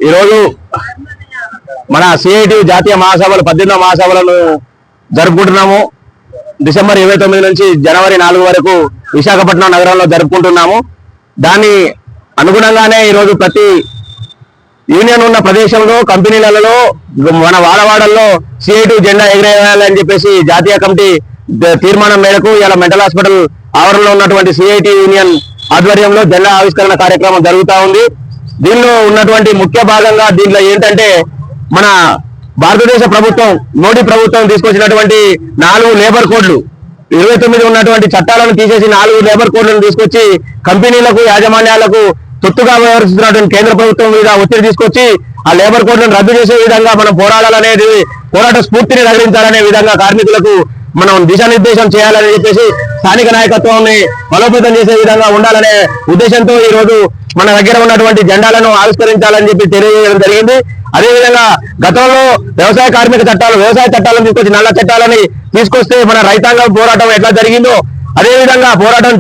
ఈరోజు మన సిఐటి జాతీయ మహాసభలు 18వ మహాసభలను జరుపుకుంటున్నాము. డిసెంబర్ 29 నుంచి జనవరి 4 వరకు విశాఖపట్నం నగరంలో జరుపుకుంటున్నాము. దాని అనుగుణంగానే ఈరోజు ప్రతి యూనియన్ ఉన్న ప్రదేశంలో కంపెనీలలో మన వాడవాడల్లో సిఐటి జెండా ఎగిరేయాలని చెప్పేసి జాతీయ కమిటీ తీర్మానం మేరకు ఇలా మెంటల్ హాస్పిటల్ ఆవరణలో ఉన్నటువంటి సిఐటి యూనియన్ ఆధ్వర్యంలో జెండా ఆవిష్కరణ కార్యక్రమం జరుగుతూ ఉంది. దీనిలో ఉన్నటువంటి ముఖ్య భాగంగా దీంట్లో ఏంటంటే మన భారతదేశ ప్రభుత్వం మోడీ ప్రభుత్వం తీసుకొచ్చినటువంటి 4 లేబర్ కోడ్లు 29 ఉన్నటువంటి చట్టాలను తీసేసి 4 లేబర్ కోడ్లను తీసుకొచ్చి కంపెనీలకు యాజమాన్యాలకు తొత్తుగా వ్యవహరిస్తున్నటువంటి కేంద్ర ప్రభుత్వం మీద ఒత్తిడి తీసుకొచ్చి ఆ లేబర్ కోడ్లను రద్దు చేసే విధంగా మనం పోరాడాలనేది పోరాట స్ఫూర్తిని రగిలించాలనే విధంగా కార్మికులకు మనం దిశానిర్దేశం చేయాలని చెప్పేసి స్థానిక నాయకత్వాన్ని బలోపేతం చేసే విధంగా ఉండాలనే ఉద్దేశంతో ఈ రోజు మన దగ్గర ఉన్నటువంటి జెండాలను ఆవిష్కరించాలని చెప్పి తెలియజేయడం జరిగింది. అదేవిధంగా గతంలో వ్యవసాయ కార్మిక చట్టాలు వ్యవసాయ చట్టాలను తీసుకొచ్చి నల్ల చట్టాలని తీసుకొస్తే మన రైతాంగం పోరాటం ఎట్లా జరిగిందో అదేవిధంగా పోరాటం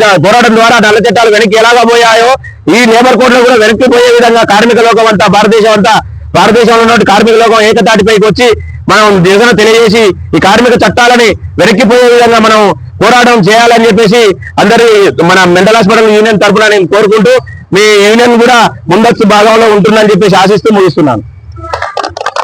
ద్వారా నల్ల చట్టాలు వెనక్కి ఎలాగా పోయాయో ఈ లేబర్ కోడ్లో కూడా వెనక్కి పోయే విధంగా కార్మిక లోకం అంతా భారతదేశంలో ఉన్నటువంటి కార్మిక లోకం ఏకతాటిపైకి వచ్చి మనం నిరసన తెలియజేసి ఈ కార్మిక చట్టాలని వెనక్కిపోయే విధంగా మనం పోరాటం చేయాలని చెప్పేసి అందరి మన మెంటల్ హాస్పిటల్ యూనియన్ తరఫున నేను కోరుకుంటూ మీ యూనియన్ కూడా ముందస్తు భాగంలో ఉంటుందని చెప్పేసి ఆశిస్తూ ముగిస్తున్నాను.